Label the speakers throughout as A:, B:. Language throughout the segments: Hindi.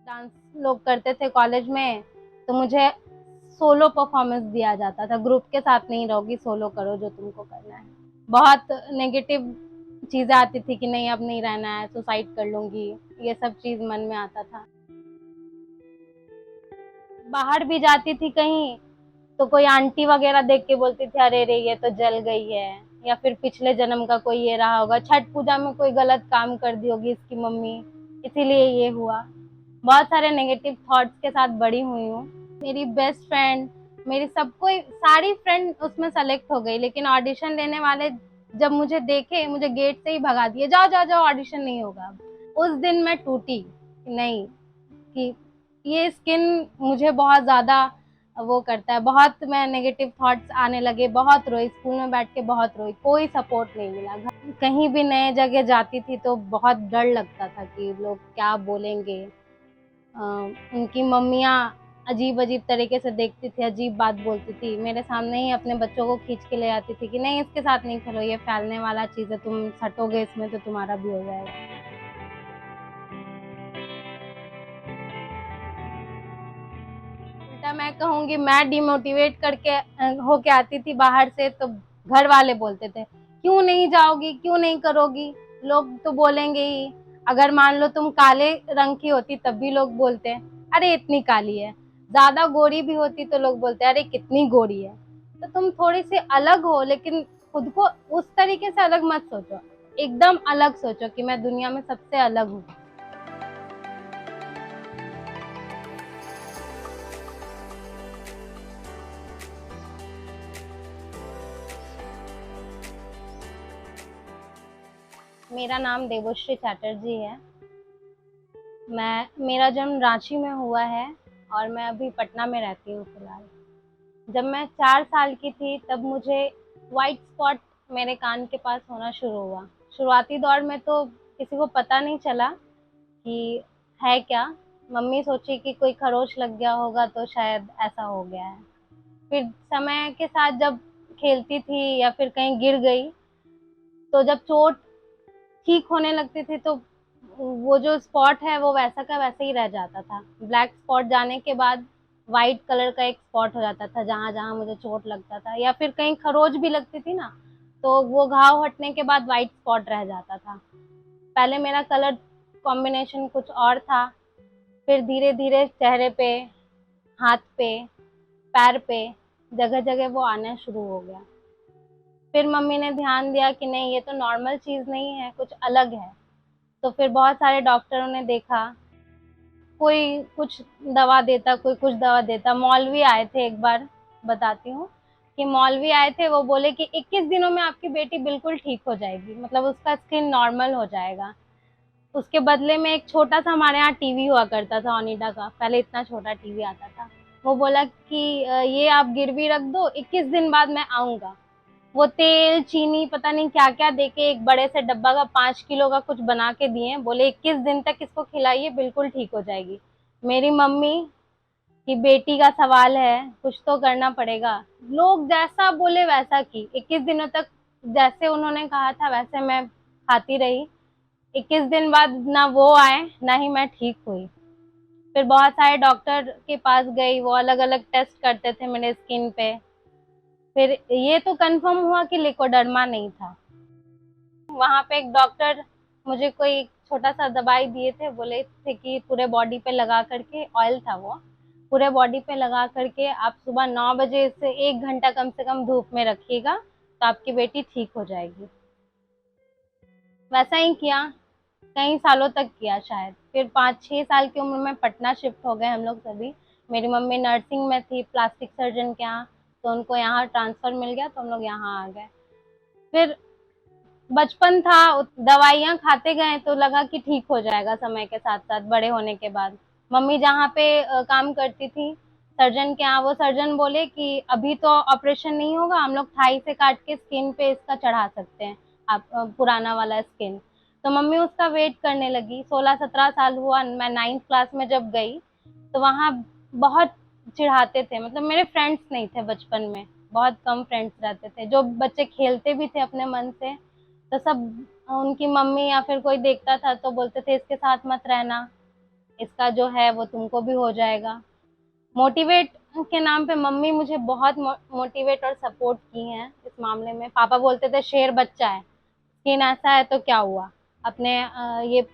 A: डांस लोग करते थे कॉलेज में, तो मुझे सोलो परफॉर्मेंस दिया जाता था, ग्रुप के साथ नहीं रहोगी, सोलो करो जो तुमको करना है। बहुत नेगेटिव चीजें आती थी कि नहीं अब नहीं रहना है, सुसाइड कर लूंगी, ये सब चीज मन में आता था। बाहर भी जाती थी कहीं तो कोई आंटी वगैरह देख के बोलती थी अरे रे ये तो जल गई है, या फिर पिछले जन्म का कोई ये रहा होगा, छठ पूजा में कोई गलत काम कर दी होगी इसकी मम्मी, इसीलिए ये हुआ। बहुत सारे नेगेटिव थॉट्स के साथ बड़ी हुई हूँ। मेरी बेस्ट फ्रेंड, मेरी सब कोई सारी फ्रेंड उसमें सेलेक्ट हो गई, लेकिन ऑडिशन लेने वाले जब मुझे देखे, मुझे गेट से ही भगा दिए, जाओ जाओ जाओ ऑडिशन नहीं होगा। उस दिन मैं टूटी नहीं, कि ये स्किन मुझे बहुत ज्यादा वो करता है। बहुत मैं नेगेटिव थॉट्स आने लगे, बहुत रोई, स्कूल में बैठ के बहुत रोई, कोई सपोर्ट नहीं मिला। कहीं भी नए जगह जाती थी तो बहुत डर लगता था कि लोग क्या बोलेंगे। उनकी मम्मियाँ अजीब अजीब तरीके से देखती थी, अजीब बात बोलती थी, मेरे सामने ही अपने बच्चों को खींच के ले आती थी कि नहीं इसके साथ नहीं खेलो, ये फैलने वाला चीज़ है, तुम सटोगे इसमें तो तुम्हारा भी हो जाएगा। उल्टा मैं कहूँगी, मैं डिमोटिवेट करके होके आती थी बाहर से, तो घर वाले बोलते थे क्यों नहीं जाओगी, क्यों नहीं करोगी, लोग तो बोलेंगे ही। अगर मान लो तुम काले रंग की होती तब भी लोग बोलते अरे इतनी काली है, ज्यादा गोरी भी होती तो लोग बोलते अरे कितनी गोरी है। तो तुम थोड़ी सी अलग हो, लेकिन खुद को उस तरीके से अलग मत सोचो, एकदम अलग सोचो कि मैं दुनिया में सबसे अलग हूँ। मेरा नाम देवश्री चैटर्जी है। मेरा जन्म रांची में हुआ है और मैं अभी पटना में रहती हूँ फिलहाल। जब मैं 4 साल की थी तब मुझे वाइट स्पॉट मेरे कान के पास होना शुरू हुआ। शुरुआती दौर में तो किसी को पता नहीं चला कि है क्या। मम्मी सोची कि कोई खरोच लग गया होगा तो शायद ऐसा हो गया है। फिर समय के साथ जब खेलती थी या फिर कहीं गिर गई, तो जब चोट ठीक होने लगती थी तो वो जो स्पॉट है वो वैसा का वैसे ही रह जाता था। ब्लैक स्पॉट जाने के बाद वाइट कलर का एक स्पॉट हो जाता था जहां जहां मुझे चोट लगता था, या फिर कहीं खरोच भी लगती थी ना, तो वो घाव हटने के बाद वाइट स्पॉट रह जाता था। पहले मेरा कलर कॉम्बिनेशन कुछ और था, फिर धीरे धीरे चेहरे पे, हाथ पे, पैर पे, जगह जगह वो आना शुरू हो गया। फिर मम्मी ने ध्यान दिया कि नहीं ये तो नॉर्मल चीज नहीं है, कुछ अलग है। तो फिर बहुत सारे डॉक्टरों ने देखा, कोई कुछ दवा देता, कोई कुछ दवा देता। मौलवी आए थे एक बार, बताती हूँ कि मौलवी आए थे, वो बोले कि 21 दिनों में आपकी बेटी बिल्कुल ठीक हो जाएगी, मतलब उसका स्किन नॉर्मल हो जाएगा। उसके बदले में एक छोटा सा हमारे यहाँ टीवी हुआ करता था ओनिडा का, पहले इतना छोटा टीवी आता था। वो बोला कि ये आप गिरवी रख दो, 21 दिन बाद मैं आऊंगा। वो तेल चीनी पता नहीं क्या क्या देके एक बड़े से डब्बा का 5 किलो का कुछ बना के दिए, बोले 21 दिन तक इसको खिलाइए बिल्कुल ठीक हो जाएगी। मेरी मम्मी की बेटी का सवाल है, कुछ तो करना पड़ेगा। लोग जैसा बोले वैसा की, 21 दिनों तक जैसे उन्होंने कहा था वैसे मैं खाती रही। 21 दिन बाद ना वो आए ना ही मैं ठीक हुई। फिर बहुत सारे डॉक्टर के पास गई, वो अलग अलग टेस्ट करते थे मेरे स्किन पे। फिर ये तो कंफर्म हुआ कि लिकोडर्मा नहीं था। वहां पे एक डॉक्टर मुझे कोई छोटा सा दवाई दिए थे, बोले थे कि पूरे बॉडी पे लगा करके, ऑयल था वो, पूरे बॉडी पे लगा करके आप सुबह 9 बजे से 1 घंटा कम से कम धूप में रखिएगा तो आपकी बेटी ठीक हो जाएगी। वैसा ही किया, कई सालों तक किया शायद। फिर 5-6 साल की उम्र में पटना शिफ्ट हो गए हम लोग सभी। मेरी मम्मी नर्सिंग में थी प्लास्टिक सर्जन के यहाँ, तो उनको यहाँ ट्रांसफर मिल गया तो हम लोग यहाँ आ गए। फिर बचपन था, दवाइयाँ खाते गए तो लगा कि ठीक हो जाएगा समय के साथ साथ, बड़े होने के बाद। मम्मी जहाँ पे काम करती थी सर्जन के यहाँ, वो सर्जन बोले कि अभी तो ऑपरेशन नहीं होगा, हम लोग थाई से काट के स्किन पे इसका चढ़ा सकते हैं, आप पुराना वाला स्किन। तो मम्मी उसका वेट करने लगी। 16-17 साल हुआ, मैं 9th क्लास में जब गई तो वहाँ बहुत चिढ़ाते थे, मतलब मेरे फ्रेंड्स नहीं थे बचपन में, बहुत कम फ्रेंड्स रहते थे। जो बच्चे खेलते भी थे अपने मन से, तो सब उनकी मम्मी या फिर कोई देखता था तो बोलते थे इसके साथ मत रहना, इसका जो है वो तुमको भी हो जाएगा। मोटिवेट के नाम पे मम्मी मुझे बहुत मोटिवेट और सपोर्ट की हैं इस मामले में। पापा बोलते थे शेर बच्चा है, स्किन ऐसा है तो क्या हुआ, अपने ये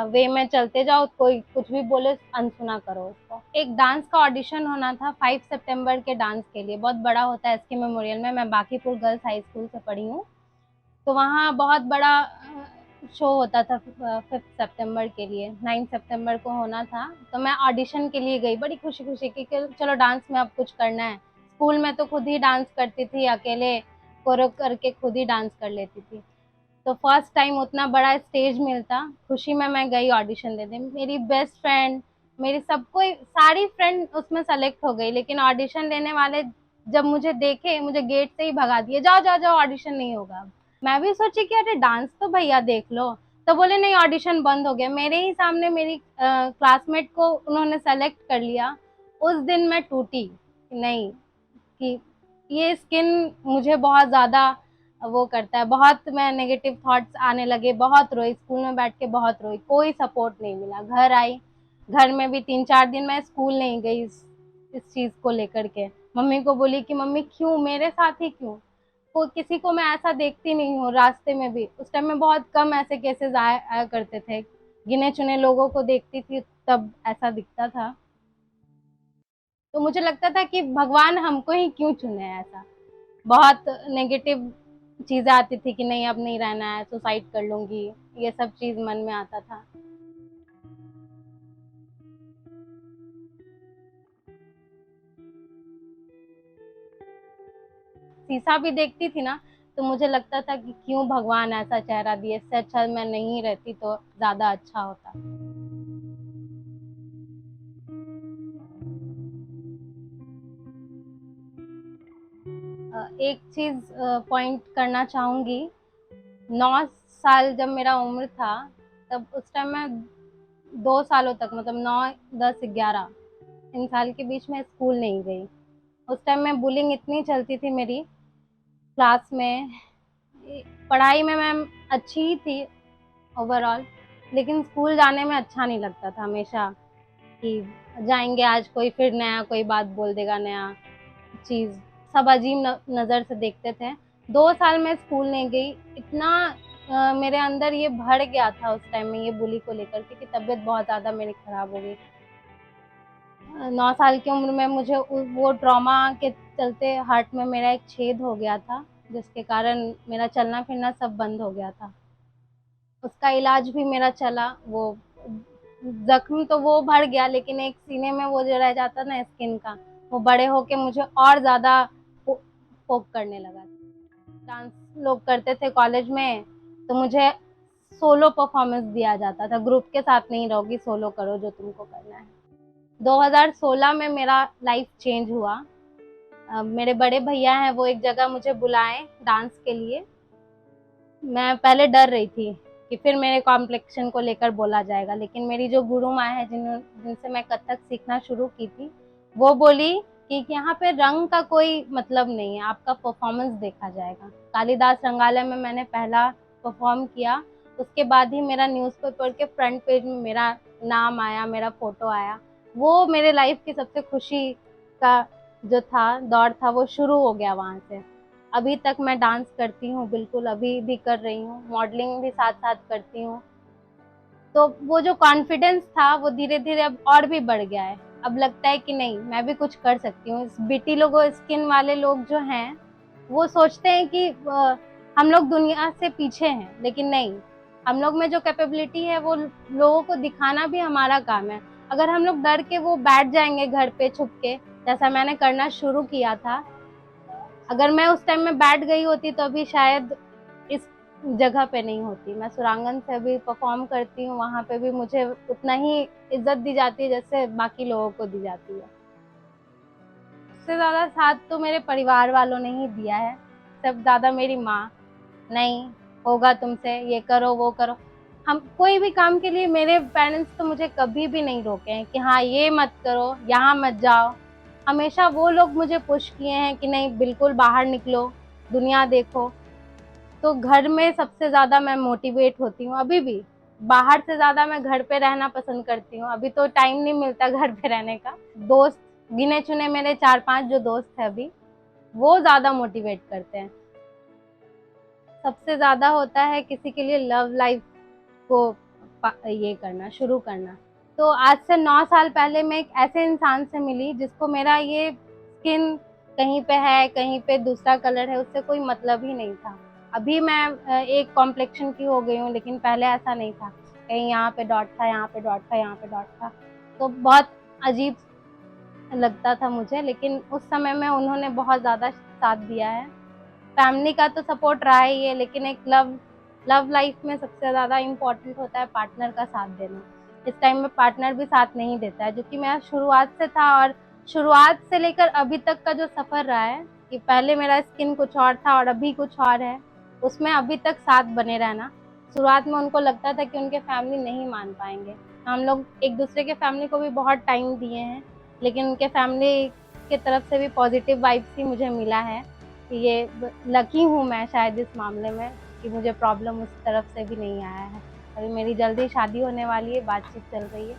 A: वे में चलते जाओ, कोई कुछ भी बोले अनसुना करो उसको। एक डांस का ऑडिशन होना था 5 सितंबर के डांस के लिए, बहुत बड़ा होता है एसके मेमोरियल में। मैं बांकीपुर गर्ल्स हाई स्कूल से पढ़ी हूँ, तो वहाँ बहुत बड़ा शो होता था 5 सितंबर के लिए। 9 सितंबर को होना था, तो मैं ऑडिशन के लिए गई बड़ी खुशी खुशी की चलो डांस में अब कुछ करना है। स्कूल में तो खुद ही डांस करती थी, अकेले कोरियो करके खुद ही डांस कर लेती थी। तो फर्स्ट टाइम उतना बड़ा स्टेज मिलता, खुशी में मैं गई ऑडिशन देने। मेरी बेस्ट फ्रेंड, मेरी सब कोई सारी फ्रेंड उसमें सेलेक्ट हो गई, लेकिन ऑडिशन देने वाले जब मुझे देखे, मुझे गेट से ही भगा दिए, जाओ जाओ जाओ ऑडिशन नहीं होगा। मैं भी सोची कि अरे डांस तो भैया देख लो, तो बोले नहीं ऑडिशन बंद हो गया। मेरे ही सामने मेरी क्लासमेट को उन्होंने सेलेक्ट कर लिया। उस दिन मैं टूटी, नहीं कि ये स्किन मुझे बहुत ज़्यादा वो करता है। बहुत मैं नेगेटिव थॉट्स आने लगे, बहुत रोई, स्कूल में बैठ के बहुत रोई, कोई सपोर्ट नहीं मिला। घर आई, घर में भी 3-4 दिन मैं स्कूल नहीं गई इस चीज़ को लेकर के। मम्मी को बोली कि मम्मी क्यों मेरे साथ ही क्यों, को किसी को मैं ऐसा देखती नहीं हूँ रास्ते में भी। उस टाइम में बहुत कम ऐसे केसेस आया करते थे, गिने चुने लोगों को देखती थी तब ऐसा दिखता था। तो मुझे लगता था कि भगवान हमको ही क्यों चुने ऐसा। बहुत नेगेटिव चीजें आती थी कि नहीं अब नहीं रहना है, सुसाइड कर लूंगी, ये सब चीज मन में आता था। शीशा भी देखती थी ना, तो मुझे लगता था कि क्यों भगवान ऐसा चेहरा दिए, इससे अच्छा मैं नहीं रहती तो ज्यादा अच्छा होता। एक चीज पॉइंट करना चाहूंगी। 9 साल जब मेरा उम्र था, तब उस टाइम मैं 2 सालों तक, मतलब 9, 10, 11 इन साल के बीच में स्कूल नहीं गई। उस टाइम में बुलिंग इतनी चलती थी मेरी क्लास में। पढ़ाई में मैं अच्छी ही थी ओवरऑल, लेकिन स्कूल जाने में अच्छा नहीं लगता था हमेशा, कि जाएंगे आज कोई फिर नया कोई बात बोल देगा, नया चीज़, सब अजीब नज़र से देखते थे। 2 साल में स्कूल नहीं गई। इतना मेरे अंदर ये भर गया था उस टाइम में ये बुली को लेकर के, कि तबीयत बहुत ज़्यादा मेरी खराब हो गई। 9 साल की उम्र में मुझे वो ट्रॉमा के चलते हार्ट में मेरा एक छेद हो गया था, जिसके कारण मेरा चलना फिरना सब बंद हो गया था। उसका इलाज भी मेरा चला, वो जख्म तो वो भर गया, लेकिन एक सीने में वो जो रह जाता ना स्किन का, वो बड़े होके मुझे और ज़्यादा पोक करने लगा। डांस लोग करते थे कॉलेज में, तो मुझे सोलो परफॉर्मेंस दिया जाता था, ग्रुप के साथ नहीं रहोगी, सोलो करो जो तुमको करना है। 2016 में मेरा लाइफ चेंज हुआ। मेरे बड़े भैया हैं, वो एक जगह मुझे बुलाए डांस के लिए। मैं पहले डर रही थी कि फिर मेरे कॉम्प्लेक्शन को लेकर बोला जाएगा, लेकिन मेरी जो गुरु माँ है जिनसे मैं कथक सीखना शुरू की थी, वो बोली कि यहाँ पे रंग का कोई मतलब नहीं है, आपका परफॉर्मेंस देखा जाएगा। कालिदास रंगालय में मैंने पहला परफॉर्म किया, उसके बाद ही मेरा न्यूज़पेपर के फ्रंट पेज में मेरा नाम आया, मेरा फोटो आया। वो मेरे लाइफ की सबसे खुशी का जो था दौर था, वो शुरू हो गया वहाँ से। अभी तक मैं डांस करती हूँ, बिल्कुल अभी भी कर रही हूँ, मॉडलिंग भी साथ साथ करती हूँ। तो वो जो कॉन्फिडेंस था वो धीरे धीरे अब और भी बढ़ गया है। अब लगता है कि नहीं मैं भी कुछ कर सकती हूँ। इस बीटी लोगों स्किन वाले लोग जो हैं, वो सोचते हैं कि हम लोग दुनिया से पीछे हैं, लेकिन नहीं, हम लोग में जो कैपेबिलिटी है वो लोगों को दिखाना भी हमारा काम है। अगर हम लोग डर के वो बैठ जाएंगे घर पे छुप के, जैसा मैंने करना शुरू किया था, अगर मैं उस टाइम में बैठ गई होती तो अभी शायद इस जगह पे नहीं होती। मैं सुरांगन से अभी परफॉर्म करती हूँ, वहाँ पे भी मुझे उतना ही इज्जत दी जाती है जैसे बाकी लोगों को दी जाती है। सबसे ज़्यादा साथ तो मेरे परिवार वालों ने ही दिया है, सबसे ज़्यादा मेरी माँ। नहीं होगा तुमसे, ये करो वो करो। हम कोई भी काम के लिए मेरे पेरेंट्स तो मुझे कभी भी नहीं रोके हैं कि हाँ ये मत करो, यहाँ मत जाओ। हमेशा वो लोग मुझे पुश किए हैं कि नहीं बिल्कुल बाहर निकलो, दुनिया देखो। तो घर में सबसे ज़्यादा मैं मोटिवेट होती हूँ अभी भी। बाहर से ज़्यादा मैं घर पे रहना पसंद करती हूँ। अभी तो टाइम नहीं मिलता घर पे रहने का। दोस्त गिने-चुने मेरे 4-5 जो दोस्त हैं अभी, वो ज़्यादा मोटिवेट करते हैं। सबसे ज़्यादा होता है किसी के लिए लव लाइफ को ये करना, शुरू करना। तो आज से 9 साल पहले मैं एक ऐसे इंसान से मिली जिसको मेरा ये स्किन कहीं पे है, कहीं पे दूसरा कलर है, उससे कोई मतलब ही नहीं था। अभी मैं एक कॉम्प्लेक्शन की हो गई हूँ, लेकिन पहले ऐसा नहीं था। कहीं यहाँ पे डॉट था, यहाँ पे डॉट था, यहाँ पे डॉट था। तो बहुत अजीब लगता था मुझे, लेकिन उस समय में उन्होंने बहुत ज़्यादा साथ दिया है। फैमिली का तो सपोर्ट रहा ही है, लेकिन एक लव लाइफ में सबसे ज़्यादा इम्पोर्टेंट होता है पार्टनर का साथ देना। इस टाइम में पार्टनर भी साथ नहीं देता है, जो कि मेरा शुरुआत से था। और शुरुआत से लेकर अभी तक का जो सफ़र रहा है, कि पहले मेरा स्किन कुछ और था और अभी कुछ और है, उसमें अभी तक साथ बने रहना। शुरुआत में उनको लगता था कि उनके फैमिली नहीं मान पाएंगे। हम लोग एक दूसरे के फैमिली को भी बहुत टाइम दिए हैं, लेकिन उनके फैमिली की तरफ से भी पॉजिटिव वाइब्स ही मुझे मिला है। ये लकी हूँ मैं शायद इस मामले में, कि मुझे प्रॉब्लम उस तरफ से भी नहीं आया है। अभी मेरी जल्दी शादी होने वाली है, बातचीत चल रही है।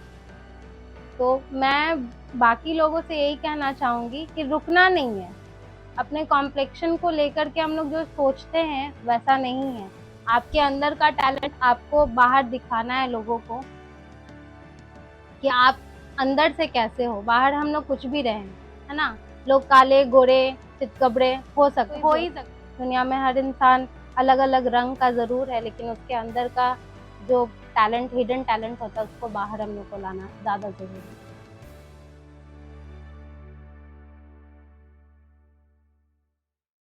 A: तो मैं बाकी लोगों से यही कहना चाहूँगी कि रुकना नहीं है। अपने कॉम्प्लेक्शन को लेकर के हम लोग जो सोचते हैं वैसा नहीं है। आपके अंदर का टैलेंट आपको बाहर दिखाना है लोगों को, कि आप अंदर से कैसे हो। बाहर हम लोग कुछ भी रहें, है ना? लोग काले, गोरे, चितकबरे हो ही सकते। दुनिया में हर इंसान अलग-अलग रंग का ज़रूर है, लेकिन उसके अंदर का जो टैलेंट, हिडन टैलेंट होता है, उसको बाहर हम लोग को लाना ज़्यादा ज़रूरी है।